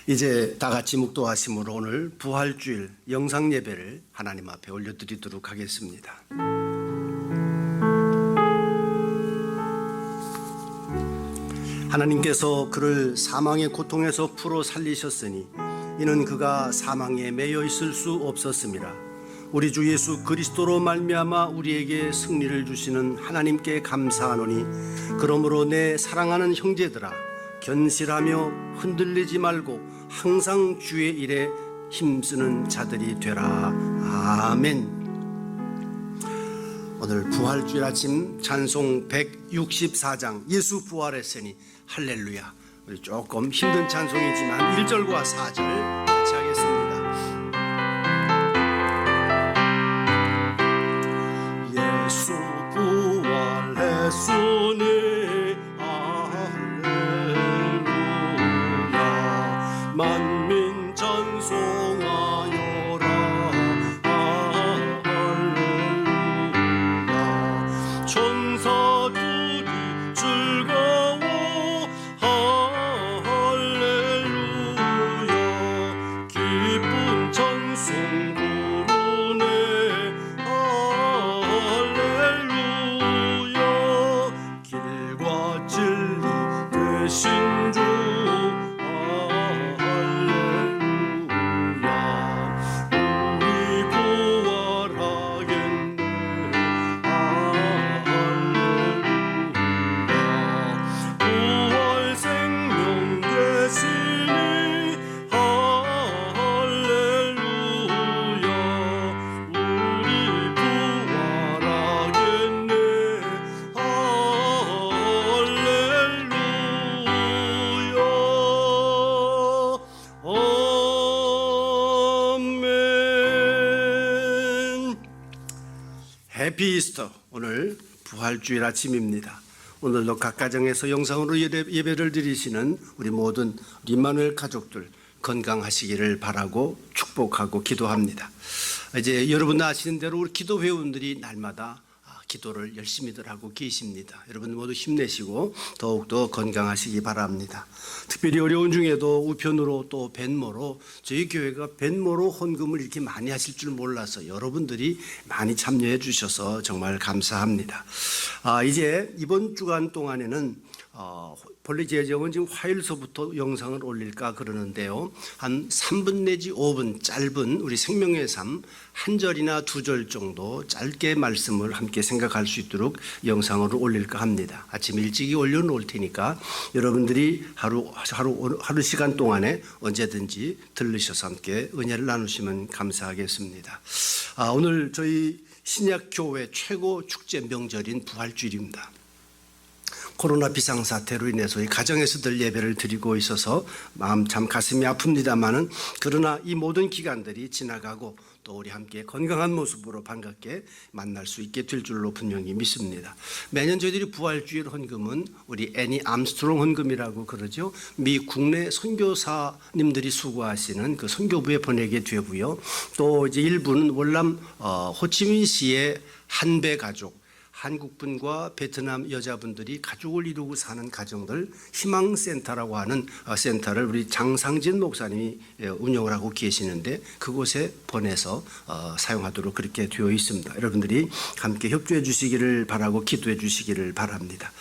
이제 다 같이 묵도하심으로 오늘 부활주일 영상 예배를 하나님 앞에 올려드리도록 하겠습니다. 하나님께서 그를 사망의 고통에서 풀어 살리셨으니 이는 그가 사망에 매여 있을 수 없었습니다. 우리 주 예수 그리스도로 말미암아 우리에게 승리를 주시는 하나님께 감사하노니 그러므로 내 사랑하는 형제들아 견실하며 흔들리지 말고 항상 주의 일에 힘쓰는 자들이 되라. 아멘. 오늘 부활주일 아침 찬송 164장 예수 부활했으니 할렐루야. 우리 조금 힘든 찬송이지만 1절과 4절 같이 하겠습니다. 예수 부활했으니 할렐루야. 만민 찬송하여라. 할렐루야. 천사들이 즐거워 할렐루야. 기쁜 찬송 부르네 할렐루야. 길과 진리 되신 주 해피 이스터. 오늘 부활주일 아침입니다. 오늘도 각 가정에서 영상으로 예배를 드리시는 우리 모든 임마누엘 가족들 건강하시기를 바라고 축복하고 기도합니다. 이제 여러분 아시는 대로 우리 기도 회원들이 날마다 기도를 열심히들 하고 계십니다. 여러분 모두 힘내시고 더욱더 건강하시기 바랍니다. 특별히 어려운 중에도 우편으로 또 벤모로 저희 교회가 벤모로 헌금을 이렇게 많이 하실 줄 몰라서 여러분들이 많이 참여해 주셔서 정말 감사합니다. 이제 이번 주간 동안에는 본래 예정은 지금 화요일서부터 영상을 올릴까 그러는데요. 한 3분 내지 5분 짧은 우리 생명의 삶 한 절이나 두 절 정도 짧게 말씀을 함께 생각할 수 있도록 영상으로 올릴까 합니다. 아침 일찍이 올려놓을 테니까 여러분들이 하루 시간 동안에 언제든지 들르셔서 함께 은혜를 나누시면 감사하겠습니다. 오늘 저희 신약교회 최고 축제 명절인 부활주일입니다. 코로나 비상사태로 인해서 이 가정에서들 예배를 드리고 있어서 마음 참 가슴이 아픕니다만은 그러나 이 모든 기간들이 지나가고 또 우리 함께 건강한 모습으로 반갑게 만날 수 있게 될 줄로 분명히 믿습니다. 매년 저희들이 부활주일 헌금은 우리 애니 암스트롱 헌금이라고 그러죠. 미 국내 선교사님들이 수고하시는 그 선교부에 보내게 되고요. 또 이제 일부는 월남 호치민시의 한배 가족 한국분과 베트남 여자분들이 가족을 이루고 사는 가정들 희망센터라고 하는 센터를 우리 장상진 목사님이 운영을 하고 계시는데 그곳에 보내서 사용하도록 그렇게 되어 있습니다. 여러분들이 함께 협조해 주시기를 바라고 기도해 주시기를 바랍니다.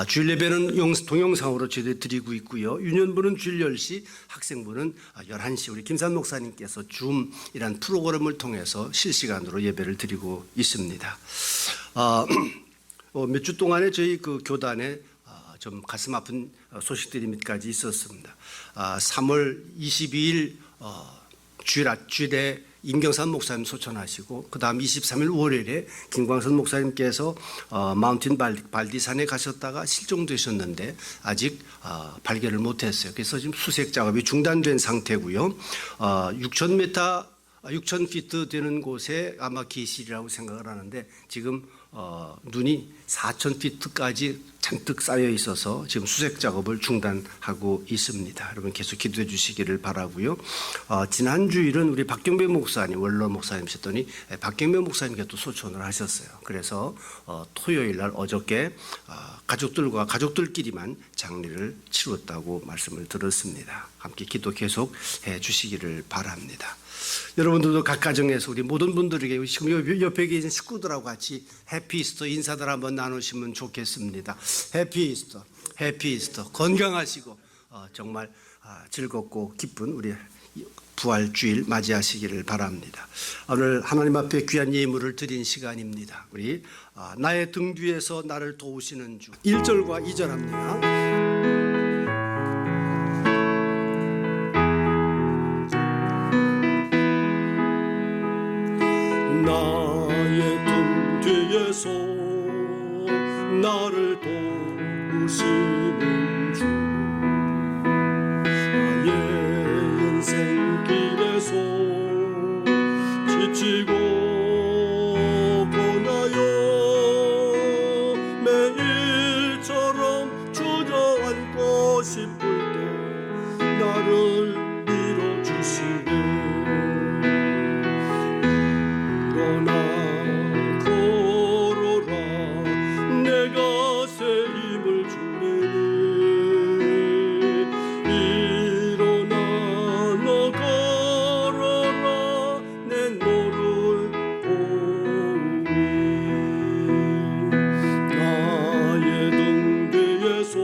주일 예배는 동영상으로 저희들이 드리고 있고요. 유년부는 주일 10시, 학생부는 11시 우리 김산 목사님께서 줌이란 프로그램을 통해서 실시간으로 예배를 드리고 있습니다. 몇 주 동안에 저희 그 교단에 좀 가슴 아픈 소식들이 몇 가지 있었습니다. 3월 22일 주일에 임경산 목사님 소천하시고 그 다음 23일 월요일에 김광선 목사님께서 마운틴 발디산에 가셨다가 실종되셨는데 아직 발견을 못했어요. 그래서 지금 수색 작업이 중단된 상태고요. 6,000피트 되는 곳에 아마 계실이라고 생각을 하는데 지금 눈이 4,000피트까지 잔뜩 쌓여 있어서 지금 수색 작업을 중단하고 있습니다. 여러분 계속 기도해 주시기를 바라고요. 지난 주일은 우리 박경배 목사님 원로 목사님이셨더니 박경배 목사님께 또 소천을 하셨어요. 그래서 토요일 날 어저께 가족들과 가족들끼리만 장례를 치렀다고 말씀을 들었습니다. 함께 기도 계속 해 주시기를 바랍니다. 여러분들도 각 가정에서 우리 모든 분들에게 지금 옆에 계신 식구들하고 같이 해피 이스터 인사들 한번 나누시면 좋겠습니다. 해피 이스터, 해피 이스터. 건강하시고 정말 즐겁고 기쁜 우리 부활주일 맞이하시기를 바랍니다. 오늘 하나님 앞에 귀한 예물을 드린 시간입니다. 우리 나의 등 뒤에서 나를 도우시는 주 1절과 2절 합니다. 나의 등 뒤에서 나를 도우시는 주 나의 인생길에서 지치고 고나여 매일처럼 주저앉고 싶을 때 나를 밀어주시네. 일어나 걸어라 내가 새 힘을 주리니. 일어나 너 걸어라 내 너를 보니. 나의 등 뒤에서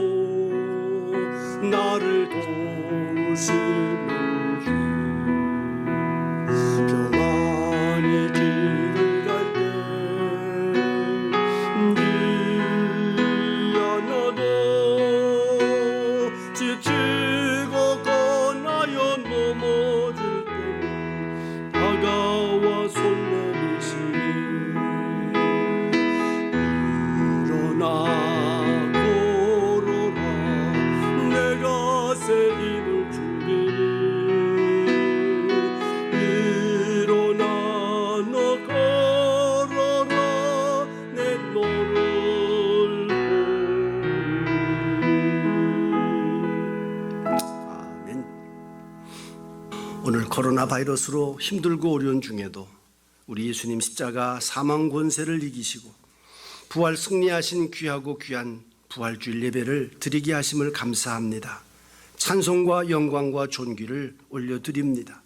나를 도우시는 주 평안히 길을 갈 때 미안하도 지치고 고나여 넘어질 때 다가와 손 내미시니. 일어나 걸어라 내가 새 힘을 주리니. 일어나 너 걸어라 내 너를 보니. 아멘. 오늘 코로나 바이러스로 힘들고 어려운 중에도 우리 예수님 십자가 사망 권세를 이기시고 부활 승리하신 귀하고 귀한 부활주일 예배를 드리게 하심을 감사합니다. 찬송과 영광과 존귀를 올려드립니다.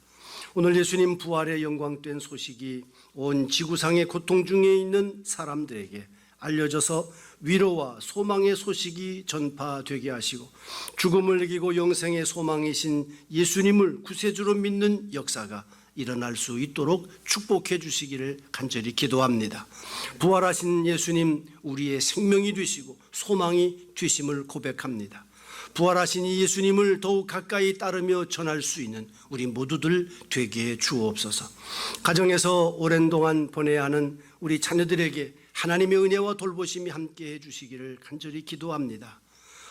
오늘 예수님 부활의 영광된 소식이 온 지구상의 고통 중에 있는 사람들에게 알려져서 위로와 소망의 소식이 전파되게 하시고 죽음을 이기고 영생의 소망이신 예수님을 구세주로 믿는 역사가 일어날 수 있도록 축복해 주시기를 간절히 기도합니다. 부활하신 예수님 우리의 생명이 되시고 소망이 되심을 고백합니다. 부활하신 이 예수님을 더욱 가까이 따르며 전할 수 있는 우리 모두들 되게 해 주옵소서. 가정에서 오랜 동안 보내야 하는 우리 자녀들에게 하나님의 은혜와 돌보심이 함께 해 주시기를 간절히 기도합니다.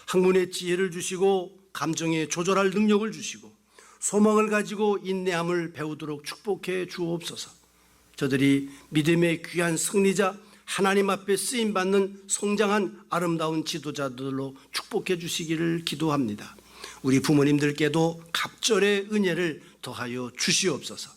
학문의 지혜를 주시고 감정에 조절할 능력을 주시고 소망을 가지고 인내함을 배우도록 축복해 주옵소서. 저들이 믿음의 귀한 승리자 하나님 앞에 쓰임받는 성장한 아름다운 지도자들로 축복해 주시기를 기도합니다. 우리 부모님들께도 갑절의 은혜를 더하여 주시옵소서.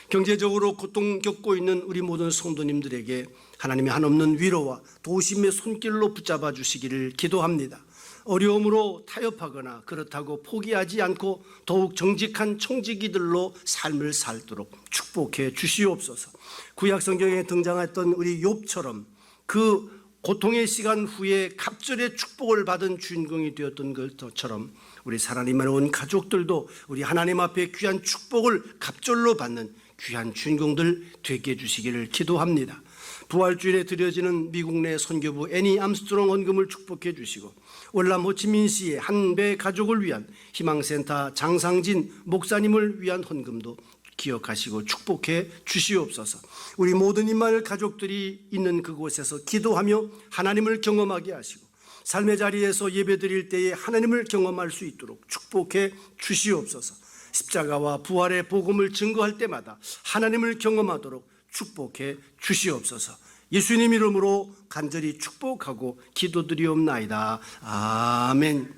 경제적으로 고통 겪고 있는 우리 모든 성도님들에게 하나님의 한없는 위로와 도우심의 손길로 붙잡아 주시기를 기도합니다. 어려움으로 타협하거나 그렇다고 포기하지 않고 더욱 정직한 청지기들로 삶을 살도록 축복해 주시옵소서. 구약 성경에 등장했던 우리 욥처럼 그 고통의 시간 후에 갑절의 축복을 받은 주인공이 되었던 것처럼 우리 하나님의 온 가족들도 우리 하나님 앞에 귀한 축복을 갑절로 받는 귀한 주인공들 되게 해주시기를 기도합니다. 부활주일에 드려지는 미국 내 선교부 애니 암스트롱 헌금을 축복해 주시고 월남 호치민시의 한배 가족을 위한 희망센터 장상진 목사님을 위한 헌금도 기억하시고 축복해 주시옵소서. 우리 모든 임마누엘 가족들이 있는 그곳에서 기도하며 하나님을 경험하게 하시고 삶의 자리에서 예배드릴 때에 하나님을 경험할 수 있도록 축복해 주시옵소서. 십자가와 부활의 복음을 증거할 때마다 하나님을 경험하도록 축복해 주시옵소서. 예수님 이름으로 간절히 축복하고 기도드리옵나이다. 아멘.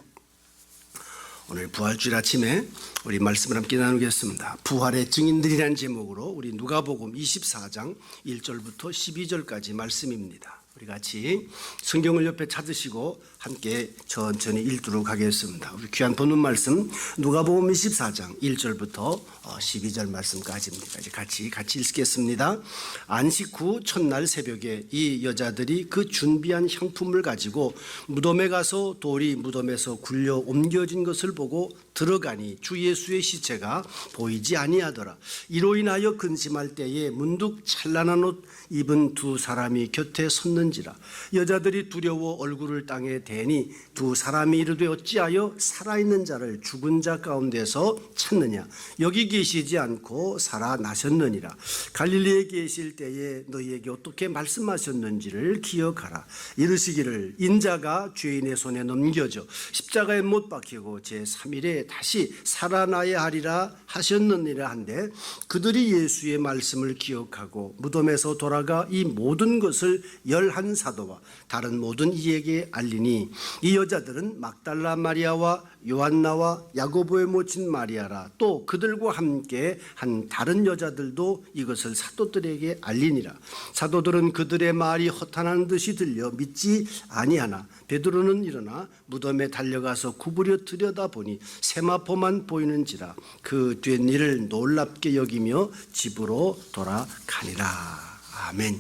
오늘 부활주일 아침에 우리 말씀을 함께 나누겠습니다. 부활의 증인들이라는 제목으로 우리 누가복음 24장 1절부터 12절까지 말씀입니다. 우리 같이 성경을 옆에 찾으시고 함께 천천히 읽도록 하겠습니다. 우리 귀한 본문 말씀 누가복음 24장 1절부터 12절 말씀까지입니다. 이제 같이 읽겠습니다. 안식 후 첫날 새벽에 이 여자들이 그 준비한 향품을 가지고 무덤에 가서 돌이 무덤에서 굴려 옮겨진 것을 보고 들어가니 주 예수의 시체가 보이지 아니하더라. 이로 인하여 근심할 때에 문득 찬란한 옷 입은 두 사람이 곁에 섰는지라. 여자들이 두려워 얼굴을 땅에 대니 두 사람이 이르되 어찌하여 살아있는 자를 죽은 자 가운데서 찾느냐. 여기 계시지 않고 살아나셨느니라. 갈릴리에 계실 때에 너희에게 어떻게 말씀하셨는지를 기억하라. 이르시기를 인자가 죄인의 손에 넘겨져 십자가에 못 박히고 제3일에 다시 살아나야 하리라 하셨느니라 한데, 그들이 예수의 말씀을 기억하고 무덤에서 돌아가 이 모든 것을 11사도와 다른 모든 이에게 알리니, 이 여자들은 막달라 마리아와 요한나와 야고보의 모친 마리아라 또 그들과 함께 한 다른 여자들도 이것을 사도들에게 알리니라. 사도들은 그들의 말이 허탄한 듯이 들려 믿지 아니하나 베드로는 일어나 무덤에 달려가서 구부려 들여다보니 세마포만 보이는지라. 그 된 일을 놀랍게 여기며 집으로 돌아가니라. 아멘.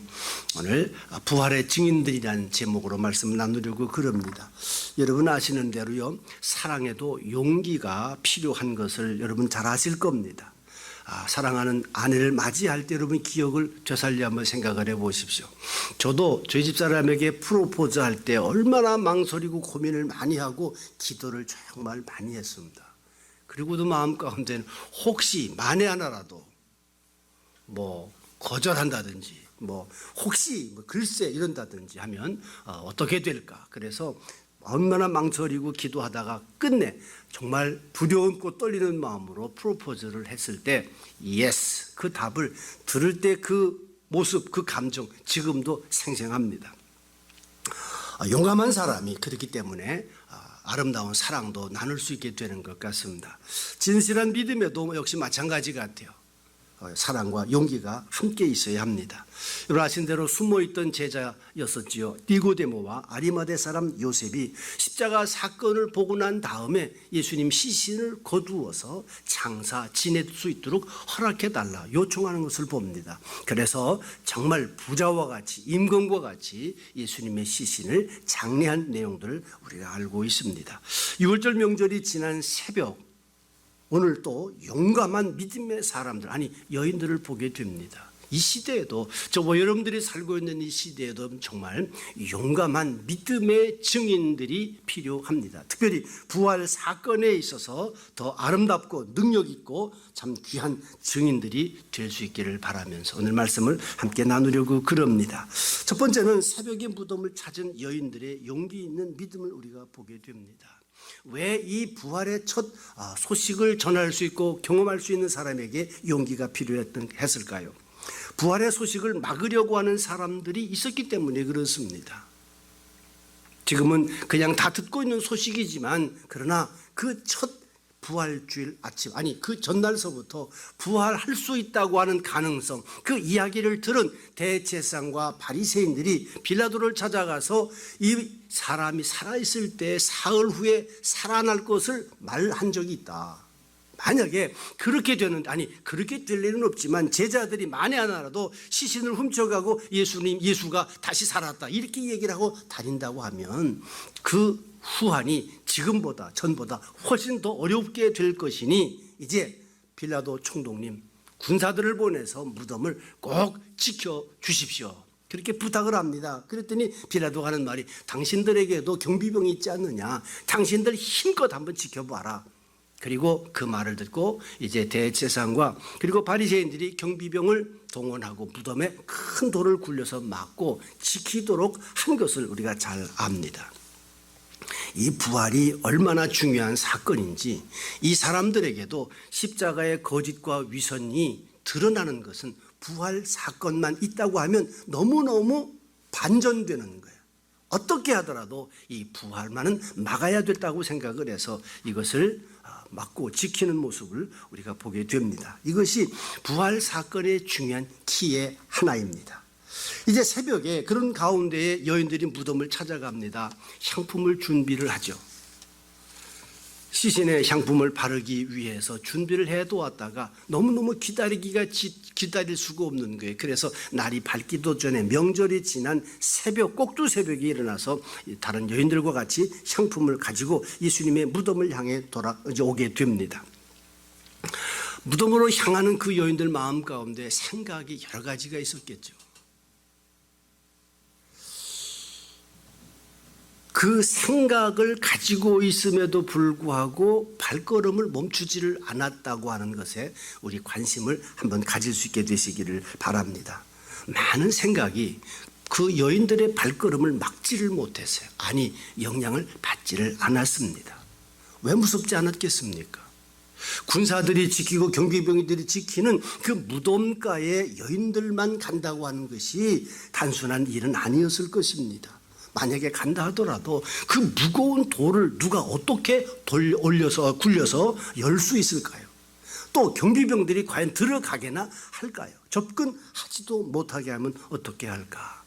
오늘 부활의 증인들이라는 제목으로 말씀 나누려고 그럽니다. 여러분 아시는 대로요, 사랑에도 용기가 필요한 것을 여러분 잘 아실 겁니다. 사랑하는 아내를 맞이할 때 여러분 기억을 되살려 한번 생각을 해보십시오. 저도 저희 집사람에게 프로포즈 할 때 얼마나 망설이고 고민을 많이 하고 기도를 정말 많이 했습니다. 그리고도 마음 가운데는 혹시 만에 하나라도 거절한다든지 혹시 글쎄 이런다든지 하면 어떻게 될까. 그래서 얼마나 망설이고 기도하다가 끝내 정말 두려움고 떨리는 마음으로 프로포즈를 했을 때 예스, 그 답을 들을 때 그 모습, 그 감정 지금도 생생합니다. 용감한 사람이 그렇기 때문에 아름다운 사랑도 나눌 수 있게 되는 것 같습니다. 진실한 믿음에도 역시 마찬가지 같아요. 사랑과 용기가 함께 있어야 합니다. 여러분 아신 대로 숨어있던 제자였었지요. 니고데모와 아리마대 사람 요셉이 십자가 사건을 보고 난 다음에 예수님 시신을 거두어서 장사 지낼 수 있도록 허락해달라 요청하는 것을 봅니다. 그래서 정말 부자와 같이 임금과 같이 예수님의 시신을 장례한 내용들을 우리가 알고 있습니다. 6월절 명절이 지난 새벽, 오늘 또 용감한 믿음의 사람들, 여인들을 보게 됩니다. 이 시대에도, 저와 여러분들이 살고 있는 이 시대에도 정말 용감한 믿음의 증인들이 필요합니다. 특별히 부활 사건에 있어서 더 아름답고 능력 있고 참 귀한 증인들이 될 수 있기를 바라면서 오늘 말씀을 함께 나누려고 그럽니다. 첫 번째는 새벽에 무덤을 찾은 여인들의 용기 있는 믿음을 우리가 보게 됩니다. 왜 이 부활의 첫 소식을 전할 수 있고 경험할 수 있는 사람에게 용기가 필요했을까요? 부활의 소식을 막으려고 하는 사람들이 있었기 때문에 그렇습니다. 지금은 그냥 다 듣고 있는 소식이지만, 그러나 그 첫 부활주일 아침, 그 전날서부터 부활할 수 있다고 하는 가능성, 그 이야기를 들은 대제사장과 바리새인들이 빌라도를 찾아가서 이 사람이 살아있을 때 사흘 후에 살아날 것을 말한 적이 있다. 만약에 그렇게 그렇게 될 일은 없지만 제자들이 만에 하나라도 시신을 훔쳐가고 예수가 다시 살았다 이렇게 얘기를 하고 다닌다고 하면 그 후환이 지금보다 전보다 훨씬 더 어렵게 될 것이니, 이제 빌라도 총독님, 군사들을 보내서 무덤을 꼭 지켜주십시오. 그렇게 부탁을 합니다. 그랬더니 빌라도가 하는 말이, 당신들에게도 경비병이 있지 않느냐, 당신들 힘껏 한번 지켜봐라. 그리고 그 말을 듣고 이제 대제사장과 그리고 바리새인들이 경비병을 동원하고 무덤에 큰 돌을 굴려서 막고 지키도록 한 것을 우리가 잘 압니다. 이 부활이 얼마나 중요한 사건인지, 이 사람들에게도 십자가의 거짓과 위선이 드러나는 것은 부활 사건만 있다고 하면 너무너무 반전되는 거예요. 어떻게 하더라도 이 부활만은 막아야 됐다고 생각을 해서 이것을 막고 지키는 모습을 우리가 보게 됩니다. 이것이 부활 사건의 중요한 키의 하나입니다. 이제 새벽에 그런 가운데에 여인들이 무덤을 찾아갑니다. 향품을 준비를 하죠. 시신의 향품을 바르기 위해서 준비를 해두었다가 너무너무 기다릴 수가 없는 거예요. 그래서 날이 밝기도 전에 명절이 지난 새벽, 꼭두 새벽에 일어나서 다른 여인들과 같이 향품을 가지고 예수님의 무덤을 향해 오게 됩니다. 무덤으로 향하는 그 여인들 마음 가운데 생각이 여러 가지가 있었겠죠. 그 생각을 가지고 있음에도 불구하고 발걸음을 멈추지를 않았다고 하는 것에 우리 관심을 한번 가질 수 있게 되시기를 바랍니다. 많은 생각이 그 여인들의 발걸음을 막지를 못했어요. 아니, 영향을 받지를 않았습니다. 왜 무섭지 않았겠습니까? 군사들이 지키고 경비병들이 지키는 그 무덤가에 여인들만 간다고 하는 것이 단순한 일은 아니었을 것입니다. 만약에 간다 하더라도 그 무거운 돌을 누가 어떻게 굴려서 열 수 있을까요? 또 경비병들이 과연 들어가게나 할까요? 접근하지도 못하게 하면 어떻게 할까?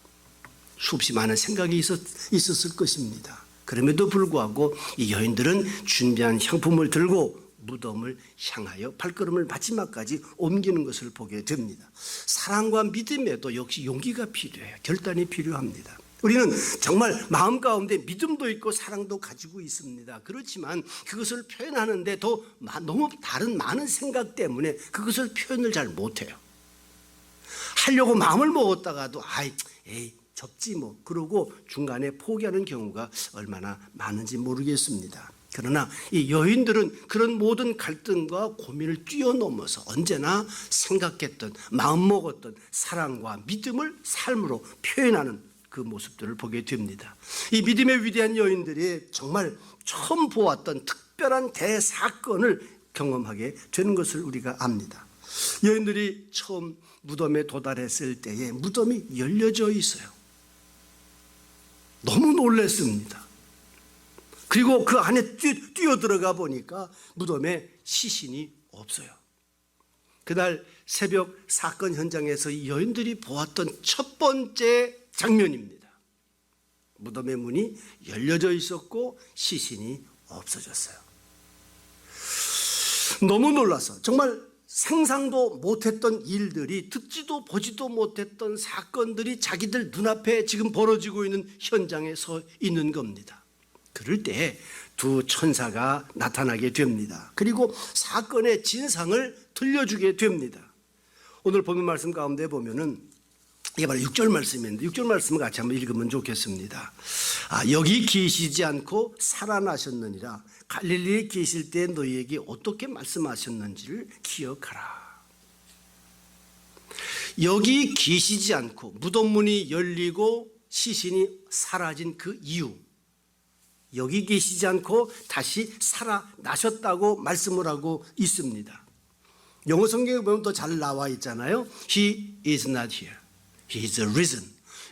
수없이 많은 생각이 있었을 것입니다. 그럼에도 불구하고 이 여인들은 준비한 향품을 들고 무덤을 향하여 발걸음을 마지막까지 옮기는 것을 보게 됩니다. 사랑과 믿음에도 역시 용기가 필요해요. 결단이 필요합니다. 우리는 정말 마음 가운데 믿음도 있고 사랑도 가지고 있습니다. 그렇지만 그것을 표현하는데 너무 다른 많은 생각 때문에 그것을 표현을 잘 못해요. 하려고 마음을 먹었다가도 에이 접지 뭐 그러고 중간에 포기하는 경우가 얼마나 많은지 모르겠습니다. 그러나 이 여인들은 그런 모든 갈등과 고민을 뛰어넘어서 언제나 생각했던 마음먹었던 사랑과 믿음을 삶으로 표현하는 그 모습들을 보게 됩니다. 이 믿음의 위대한 여인들이 정말 처음 보았던 특별한 대사건을 경험하게 되는 것을 우리가 압니다. 여인들이 처음 무덤에 도달했을 때에 무덤이 열려져 있어요. 너무 놀랐습니다. 그리고 그 안에 뛰어들어가 보니까 무덤에 시신이 없어요. 그날 새벽 사건 현장에서 이 여인들이 보았던 첫 번째 장면입니다. 무덤의 문이 열려져 있었고 시신이 없어졌어요. 너무 놀라서 정말 상상도 못했던 일들이, 듣지도 보지도 못했던 사건들이 자기들 눈앞에 지금 벌어지고 있는 현장에 서 있는 겁니다. 그럴 때 두 천사가 나타나게 됩니다. 그리고 사건의 진상을 들려주게 됩니다. 오늘 본문 말씀 가운데 보면은 이게 바로 6절 말씀인데 6절 말씀을 같이 한번 읽으면 좋겠습니다. 여기 계시지 않고 살아나셨느니라. 갈릴리에 계실 때 너희에게 어떻게 말씀하셨는지를 기억하라. 여기 계시지 않고 무덤 문이 열리고 시신이 사라진 그 이유, 여기 계시지 않고 다시 살아나셨다고 말씀을 하고 있습니다. 영어 성경에 보면 더 잘 나와 있잖아요. He is not here. He is risen.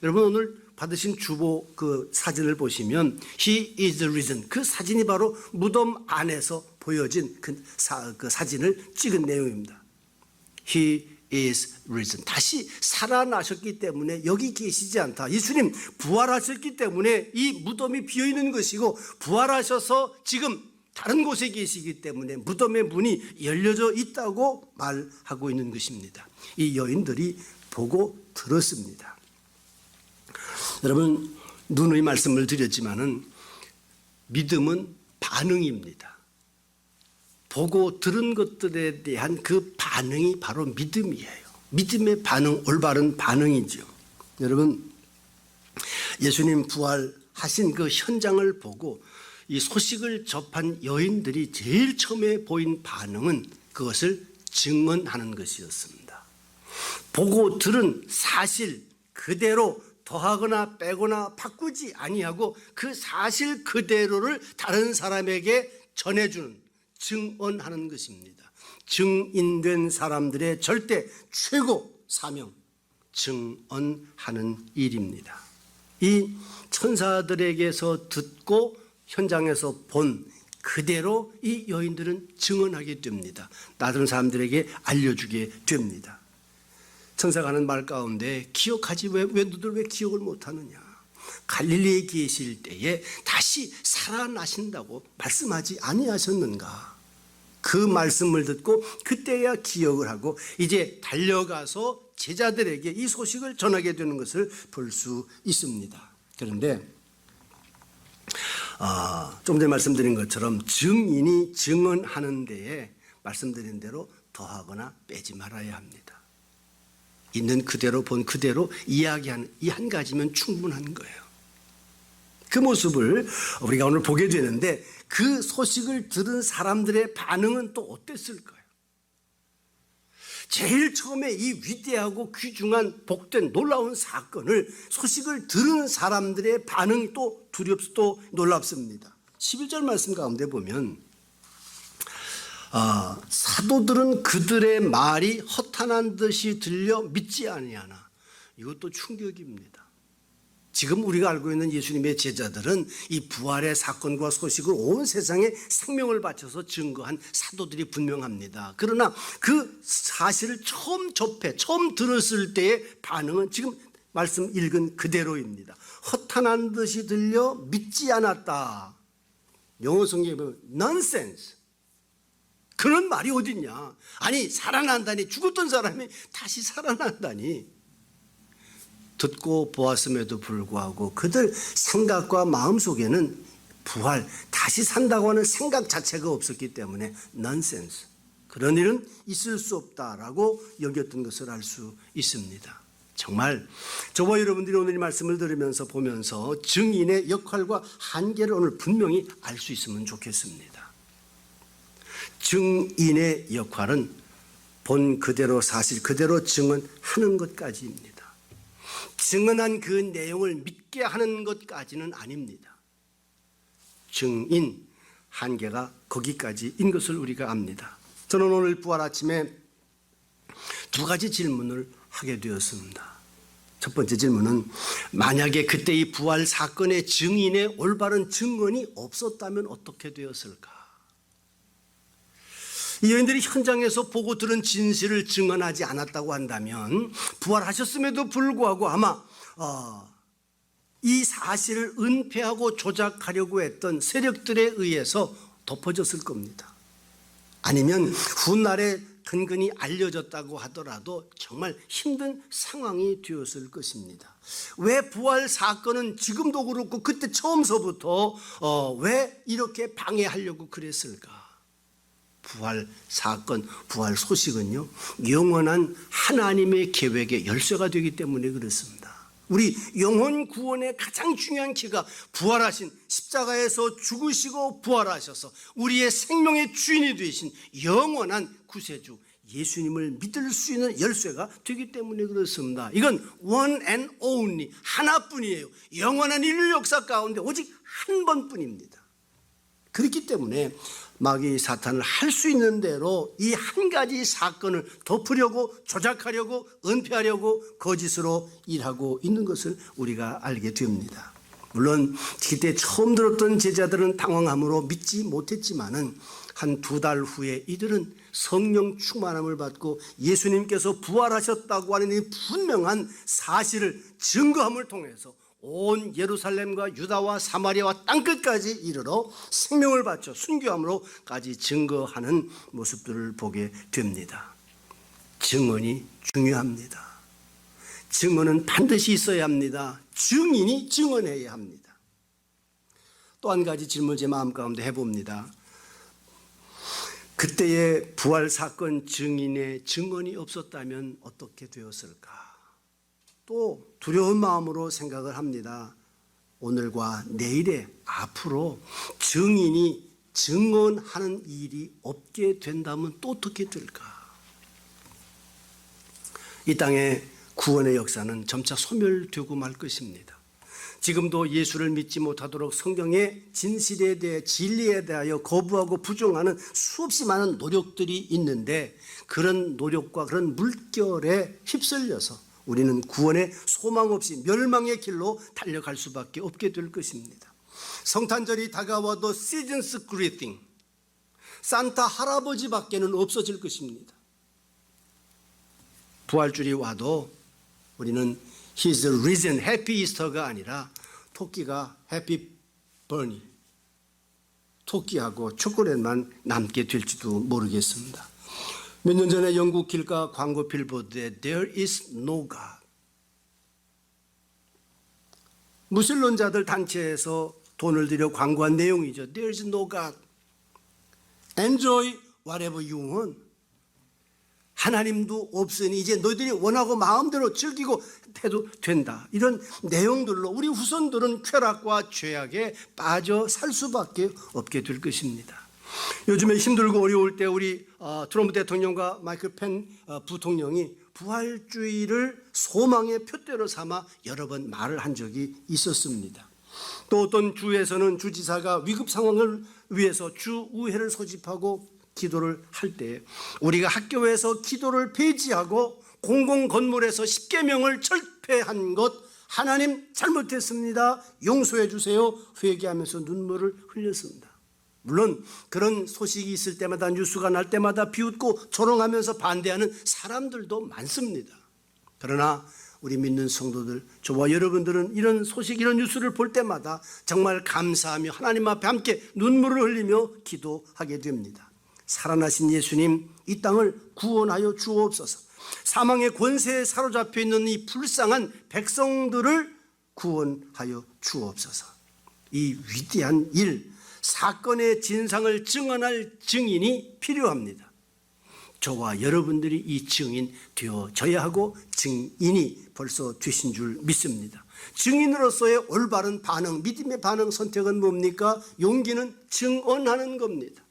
여러분 오늘 받으신 주보 그 사진을 보시면 He is risen. 그 사진이 바로 무덤 안에서 보여진 그 사진을 찍은 내용입니다. He is risen. 다시 살아나셨기 때문에 여기 계시지 않다. 예수님 부활하셨기 때문에 이 무덤이 비어있는 것이고 부활하셔서 지금 다른 곳에 계시기 때문에 무덤의 문이 열려져 있다고 말하고 있는 것입니다. 이 여인들이 보고 들었습니다. 여러분 누누이 말씀을 드렸지만은 믿음은 반응입니다. 보고 들은 것들에 대한 그 반응이 바로 믿음이에요. 믿음의 반응, 올바른 반응이죠. 여러분 예수님 부활하신 그 현장을 보고 이 소식을 접한 여인들이 제일 처음에 보인 반응은 그것을 증언하는 것이었습니다. 보고 들은 사실 그대로 더하거나 빼거나 바꾸지 아니하고 그 사실 그대로를 다른 사람에게 전해주는, 증언하는 것입니다. 증인된 사람들의 절대 최고 사명, 증언하는 일입니다. 이 천사들에게서 듣고 현장에서 본 그대로 이 여인들은 증언하게 됩니다. 다른 사람들에게 알려주게 됩니다. 천사가 하는 말 가운데 기억하지 왜 너들 왜 기억을 못하느냐. 갈릴리에 계실 때에 다시 살아나신다고 말씀하지 아니하셨는가. 그 말씀을 듣고 그때야 기억을 하고 이제 달려가서 제자들에게 이 소식을 전하게 되는 것을 볼 수 있습니다. 그런데 좀 전에 말씀드린 것처럼 증인이 증언하는 데에 말씀드린 대로 더하거나 빼지 말아야 합니다. 있는 그대로 본 그대로 이야기하는 이 한 가지면 충분한 거예요. 그 모습을 우리가 오늘 보게 되는데 그 소식을 들은 사람들의 반응은 또 어땠을까요? 제일 처음에 이 위대하고 귀중한 복된 놀라운 사건을 소식을 들은 사람들의 반응이 또 두렵고 놀랍습니다. 11절 말씀 가운데 보면 사도들은 그들의 말이 허탄한 듯이 들려 믿지 아니하나. 이것도 충격입니다. 지금 우리가 알고 있는 예수님의 제자들은 이 부활의 사건과 소식을 온 세상에 생명을 바쳐서 증거한 사도들이 분명합니다. 그러나 그 사실을 처음 접해 처음 들었을 때의 반응은 지금 말씀 읽은 그대로입니다. 허탄한 듯이 들려 믿지 않았다. 영어 성경에 보면 nonsense. 그런 말이 어딨냐. 아니 살아난다니, 죽었던 사람이 다시 살아난다니. 듣고 보았음에도 불구하고 그들 생각과 마음속에는 부활, 다시 산다고 하는 생각 자체가 없었기 때문에 nonsense, 그런 일은 있을 수 없다라고 여겼던 것을 알 수 있습니다. 정말 저와 여러분들이 오늘 이 말씀을 들으면서 보면서 증인의 역할과 한계를 오늘 분명히 알 수 있으면 좋겠습니다. 증인의 역할은 본 그대로 사실 그대로 증언하는 것까지입니다. 증언한 그 내용을 믿게 하는 것까지는 아닙니다. 증인 한계가 거기까지인 것을 우리가 압니다. 저는 오늘 부활 아침에 두 가지 질문을 하게 되었습니다. 첫 번째 질문은 만약에 그때 이 부활 사건의 증인의 올바른 증언이 없었다면 어떻게 되었을까? 이 여인들이 현장에서 보고 들은 진실을 증언하지 않았다고 한다면 부활하셨음에도 불구하고 아마 이 사실을 은폐하고 조작하려고 했던 세력들에 의해서 덮어졌을 겁니다. 아니면 훗날에 근근히 알려졌다고 하더라도 정말 힘든 상황이 되었을 것입니다. 왜 부활 사건은 지금도 그렇고 그때 처음서부터 왜 이렇게 방해하려고 그랬을까? 부활 사건, 부활 소식은요, 영원한 하나님의 계획의 열쇠가 되기 때문에 그렇습니다. 우리 영혼 구원의 가장 중요한 키가 부활하신, 십자가에서 죽으시고 부활하셔서 우리의 생명의 주인이 되신 영원한 구세주 예수님을 믿을 수 있는 열쇠가 되기 때문에 그렇습니다. 이건 one and only, 하나뿐이에요. 영원한 인류 역사 가운데 오직 한 번뿐입니다. 그렇기 때문에 마귀 사탄을 할 수 있는 대로 이 한 가지 사건을 덮으려고, 조작하려고, 은폐하려고 거짓으로 일하고 있는 것을 우리가 알게 됩니다. 물론 그때 처음 들었던 제자들은 당황함으로 믿지 못했지만은 한 두 달 후에 이들은 성령 충만함을 받고 예수님께서 부활하셨다고 하는 이 분명한 사실을 증거함을 통해서 온 예루살렘과 유다와 사마리아와 땅끝까지 이르러 생명을 바쳐 순교함으로까지 증거하는 모습들을 보게 됩니다. 증언이 중요합니다. 증언은 반드시 있어야 합니다. 증인이 증언해야 합니다. 또 한 가지 질문을 제 마음 가운데 해봅니다. 그때의 부활 사건 증인의 증언이 없었다면 어떻게 되었을까? 또 두려운 마음으로 생각을 합니다. 오늘과 내일에 앞으로 증인이 증언하는 일이 없게 된다면 또 어떻게 될까? 이 땅의 구원의 역사는 점차 소멸되고 말 것입니다. 지금도 예수를 믿지 못하도록 성경의 진실에 대해, 진리에 대하여 거부하고 부정하는 수없이 많은 노력들이 있는데 그런 노력과 그런 물결에 휩쓸려서 우리는 구원의 소망 없이 멸망의 길로 달려갈 수밖에 없게 될 것입니다. 성탄절이 다가와도 seasons greeting, 산타 할아버지밖에는 없어질 것입니다. 부활주일이 와도 우리는 He's risen, Happy Easter가 아니라 토끼가 Happy Bunny, 토끼하고 초콜릿만 남게 될지도 모르겠습니다. 몇 년 전에 영국 길가 광고 빌보드에 There is no God, 무신론자들 단체에서 돈을 들여 광고한 내용이죠. There is no God, enjoy whatever you want. 하나님도 없으니 이제 너희들이 원하고 마음대로 즐기고 해도 된다. 이런 내용들로 우리 후손들은 쾌락과 죄악에 빠져 살 수밖에 없게 될 것입니다. 요즘에 힘들고 어려울 때 우리 트럼프 대통령과 마이클 펜 부통령이 부활주의를 소망의 표대로 삼아 여러 번 말을 한 적이 있었습니다. 또 어떤 주에서는 주지사가 위급 상황을 위해서 주의회를 소집하고 기도를 할 때 우리가 학교에서 기도를 폐지하고 공공건물에서 십계명을 철폐한 것 하나님 잘못했습니다, 용서해 주세요 회개하면서 눈물을 흘렸습니다. 물론 그런 소식이 있을 때마다 뉴스가 날 때마다 비웃고 조롱하면서 반대하는 사람들도 많습니다. 그러나 우리 믿는 성도들, 저와 여러분들은 이런 소식, 이런 뉴스를 볼 때마다 정말 감사하며 하나님 앞에 함께 눈물을 흘리며 기도하게 됩니다. 살아나신 예수님, 이 땅을 구원하여 주옵소서. 사망의 권세에 사로잡혀 있는 이 불쌍한 백성들을 구원하여 주옵소서. 이 위대한 일, 사건의 진상을 증언할 증인이 필요합니다. 저와 여러분들이 이 증인 되어져야 하고 증인이 벌써 되신 줄 믿습니다. 증인으로서의 올바른 반응, 믿음의 반응, 선택은 뭡니까? 용기는 증언하는 겁니다.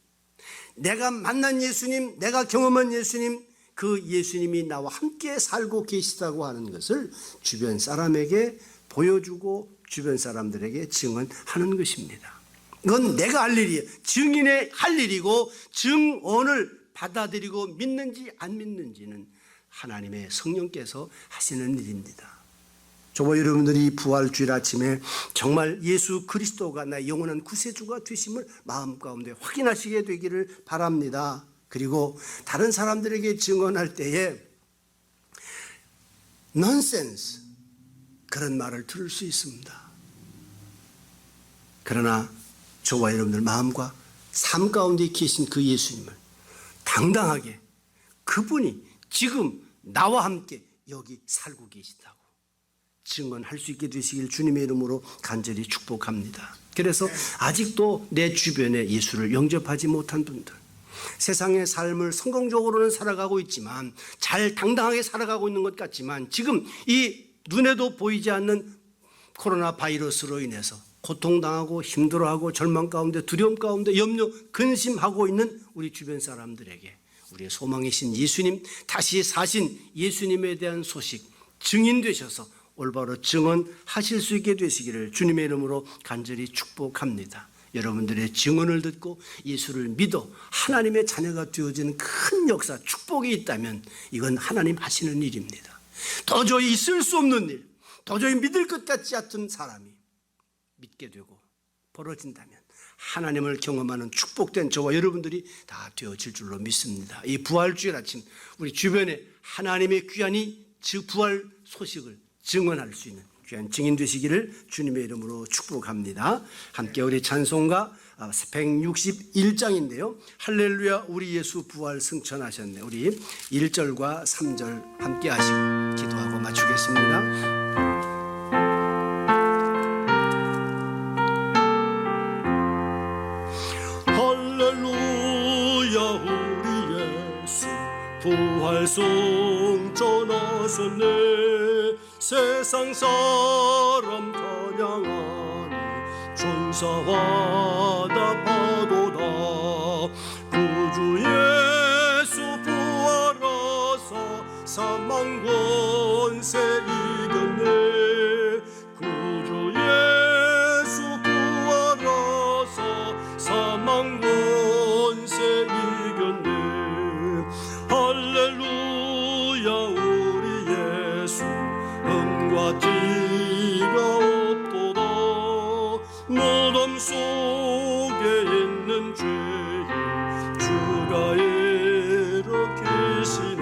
내가 만난 예수님, 내가 경험한 예수님, 그 예수님이 나와 함께 살고 계시다고 하는 것을 주변 사람에게 보여주고 주변 사람들에게 증언하는 것입니다. 이건 내가 할 일이에요. 증인의 할 일이고, 증언을 받아들이고 믿는지 안 믿는지는 하나님의 성령께서 하시는 일입니다. 저와 여러분들이 부활주일 아침에 정말 예수 그리스도가 나의 영원한 구세주가 되심을 마음 가운데 확인하시게 되기를 바랍니다. 그리고 다른 사람들에게 증언할 때에 nonsense, 그런 말을 들을 수 있습니다. 그러나 저와 여러분들 마음과 삶 가운데 계신 그 예수님을 당당하게, 그분이 지금 나와 함께 여기 살고 계시다고 증언할 수 있게 되시길 주님의 이름으로 간절히 축복합니다. 그래서 아직도 내 주변에 예수를 영접하지 못한 분들, 세상의 삶을 성공적으로는 살아가고 있지만, 잘 당당하게 살아가고 있는 것 같지만, 지금 이 눈에도 보이지 않는 코로나 바이러스로 인해서 고통당하고 힘들어하고 절망 가운데, 두려움 가운데 염려, 근심하고 있는 우리 주변 사람들에게 우리의 소망이신 예수님, 다시 사신 예수님에 대한 소식 증인 되셔서 올바로 증언하실 수 있게 되시기를 주님의 이름으로 간절히 축복합니다. 여러분들의 증언을 듣고 예수를 믿어 하나님의 자녀가 되어지는 큰 역사, 축복이 있다면 이건 하나님 하시는 일입니다. 도저히 있을 수 없는 일, 도저히 믿을 것 같지 않던 사람이 믿게 되고 벌어진다면 하나님을 경험하는 축복된 저와 여러분들이 다 되어질 줄로 믿습니다. 이 부활주일 아침 우리 주변에 하나님의 귀한 이 부활 소식을 증언할 수 있는 귀한 증인 되시기를 주님의 이름으로 축복합니다. 함께 우리 찬송가 161장인데요. 할렐루야 우리 예수 부활 승천하셨네. 우리 1절과 3절 함께 하시고 기도하고 마치겠습니다. 부활 승천하셨네. 세상 사람 찬양하니 천사와 답하도다. 구주 예수 부활하사 사망 권세 이겼네. 구주 예수 부활하사 사망 권세 이겼네. 할렐루야 우리 예수 흠과 티가 없도다. 무덤 속에 있는 죄인 주가 일으키시네.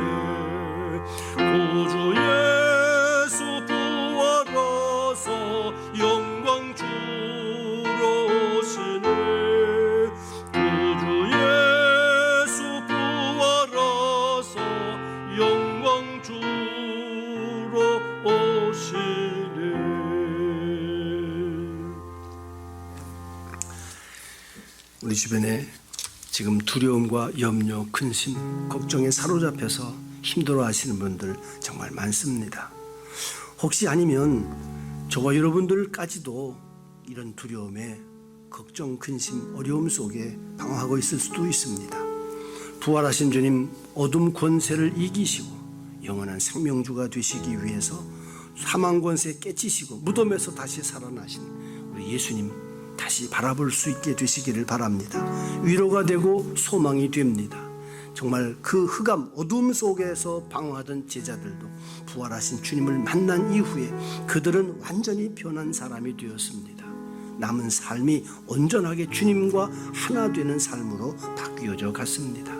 우리 주변에 지금 두려움과 염려, 근심, 걱정에 사로잡혀서 힘들어하시는 분들 정말 많습니다. 혹시 아니면 저와 여러분들까지도 이런 두려움에 걱정, 근심, 어려움 속에 방황하고 있을 수도 있습니다. 부활하신 주님 어둠 권세를 이기시고 영원한 생명주가 되시기 위해서 사망 권세 깨치시고 무덤에서 다시 살아나신 우리 예수님 다시 바라볼 수 있게 되시기를 바랍니다. 위로가 되고 소망이 됩니다. 정말 그 흑암 어둠 속에서 방황하던 제자들도 부활하신 주님을 만난 이후에 그들은 완전히 변한 사람이 되었습니다. 남은 삶이 온전하게 주님과 하나 되는 삶으로 바뀌어져 갔습니다.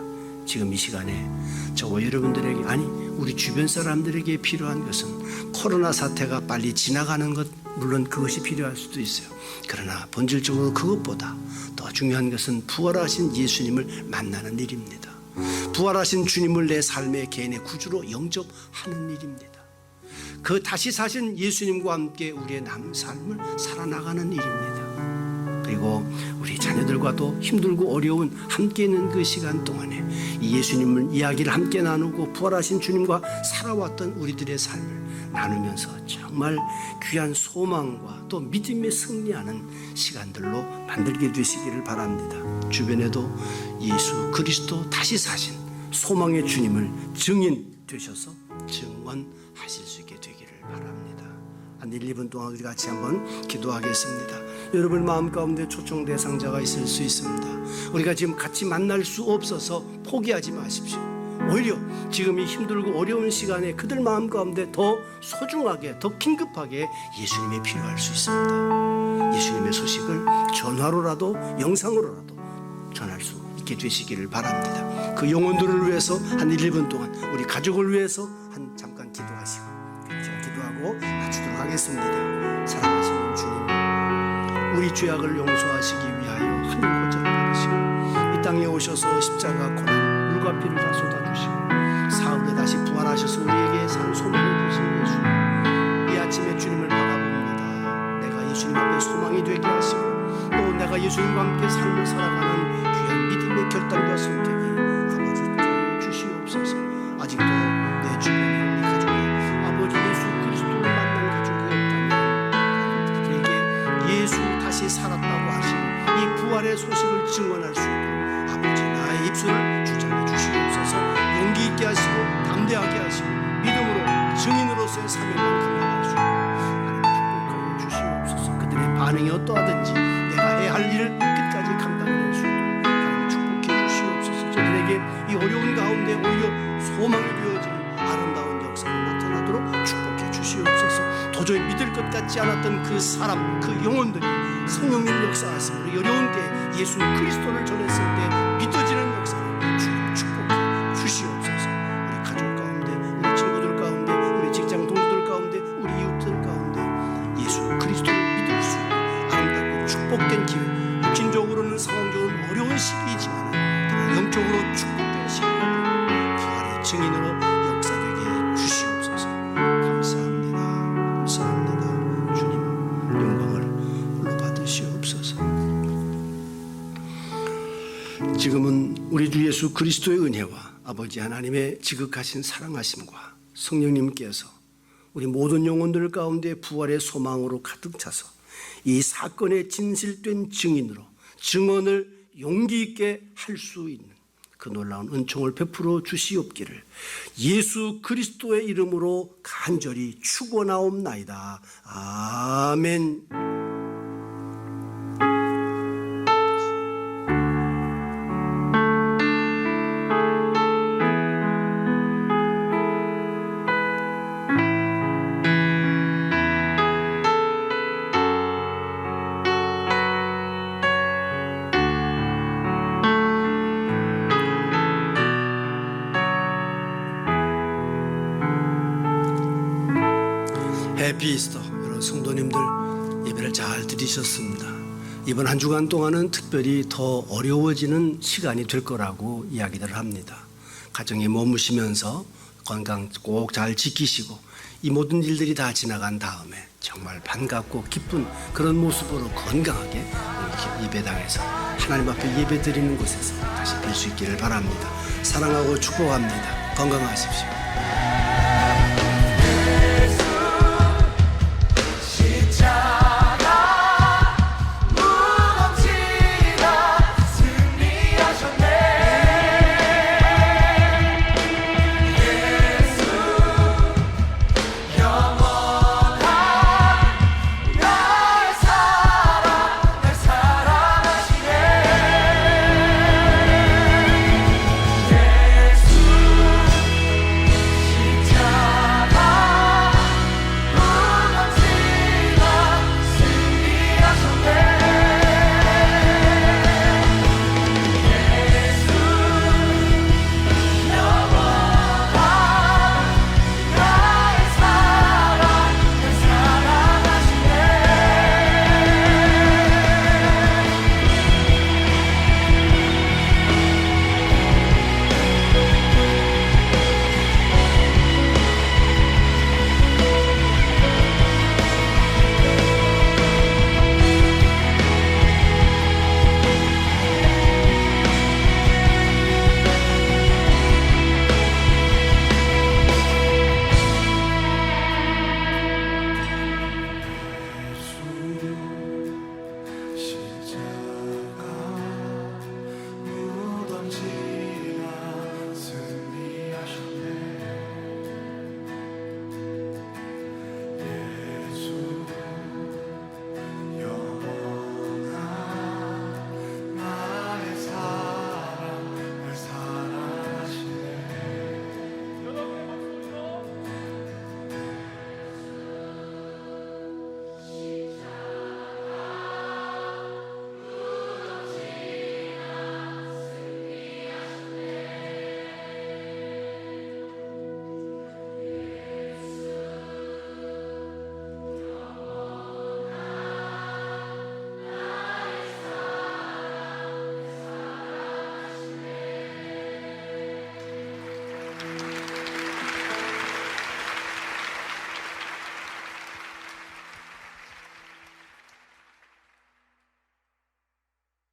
지금 이 시간에 저와 여러분들에게, 아니 우리 주변 사람들에게 필요한 것은 코로나 사태가 빨리 지나가는 것, 물론 그것이 필요할 수도 있어요. 그러나 본질적으로 그것보다 더 중요한 것은 부활하신 예수님을 만나는 일입니다. 부활하신 주님을 내 삶의 개인의 구주로 영접하는 일입니다. 그 다시 사신 예수님과 함께 우리의 남은 삶을 살아나가는 일입니다. 그리고 우리 자녀들과도 힘들고 어려운 함께 있는 그 시간 동안에 이 예수님을 이야기를 함께 나누고 부활하신 주님과 살아왔던 우리들의 삶을 나누면서 정말 귀한 소망과 또 믿음에 승리하는 시간들로 만들게 되시기를 바랍니다. 주변에도 예수 그리스도 다시 사신 소망의 주님을 증인 되셔서 증언하실 수 있게 되기를 바랍니다. 한 1, 2분 동안 우리 같이 한번 기도하겠습니다. 여러분 마음 가운데 초청 대상자가 있을 수 있습니다. 우리가 지금 같이 만날 수 없어서 포기하지 마십시오. 오히려 지금 이 힘들고 어려운 시간에 그들 마음 가운데 더 소중하게, 더 긴급하게 예수님이 필요할 수 있습니다. 예수님의 소식을 전화로라도 영상으로라도 전할 수 있게 되시기를 바랍니다. 그 영혼들을 위해서 한 1, 2분 동안 우리 가족을 위해서 한 잠깐 기도하시고 제가 기도하고 마치도록 하겠습니다. 사랑하시는 주님, 우리 죄악을 용서하시기 위하여 하늘 고자를 받으시고 이 땅에 오셔서 십자가 고난 물과 피를 다 쏟아주시고 사흘에 다시 부활하셔서 우리에게 산 소망을 주신 예수님, 이 아침에 주님을 바라봅니다. 내가 예수님 앞에 소망이 되게 하시고 또 내가 예수님과 함께 삶을 살아가는 귀한 믿음의 결단과 선택이 아버지 주시옵소서. 아직도 내 주변에 우리 가족에 아버지 예수 그리스도를 만난 가족이 없다면 그들에게 예수 다시 살았다고 하신 이 부활의 소식을 증언할 수 있도록 아버지 나의 입술을 주장해 주시옵소서. 용기 있게 하시고 담대하게 하시고 믿음으로 증인으로서의 사명만 감당할 수 있도록 하나님 축복하여 주시옵소서. 그들의 반응이 어떠하든지 내가 해야 할 일을 끝까지 감당해낼 수 있도록 하나님 축복해 주시옵소서. 저들에게 이 어려운 가운데 오히려 소망이 되어지는 아름다운 역사가 나타나도록 축복해 주시옵소서. 도저히 믿을 것 같지 않았던 그 사람, 그 영혼들이 성령님 역사하심으로 어려운 때 예수 그리스도를 전했을 때 믿어지는 역사를 주님 축복해 주시옵소서. 우리 가족 가운데, 우리 친구들 가운데, 우리 직장 동료들 가운데, 우리 이웃들 가운데 예수 그리스도를 믿을 수 있는 아름답고 축복된 기회, 육신적으로는 상황적으로는 어려운 시기이지만 그러나 영적으로 축복된 시기가 되고 부활의 증인으로 역사되게 주시옵소서. 감사합니다. 감사합니다. 주님 영광을 홀로 받으시옵소서. 지금은 우리 주 예수 그리스도의 은혜와 아버지 하나님의 지극하신 사랑하심과 성령님께서 우리 모든 영혼들 가운데 부활의 소망으로 가득 차서 이 사건의 진실된 증인으로 증언을 용기 있게 할 수 있는 그 놀라운 은총을 베풀어 주시옵기를 예수 그리스도의 이름으로 간절히 축원하옵나이다. 아멘. 해피 이스터. 여러분 성도님들 예배를 잘 드리셨습니다. 이번 한 주간 동안은 특별히 더 어려워지는 시간이 될 거라고 이야기를 합니다. 가정에 머무시면서 건강 꼭 잘 지키시고 이 모든 일들이 다 지나간 다음에 정말 반갑고 기쁜 그런 모습으로 건강하게 예배당에서 하나님 앞에 예배 드리는 곳에서 다시 뵐 수 있기를 바랍니다. 사랑하고 축복합니다. 건강하십시오.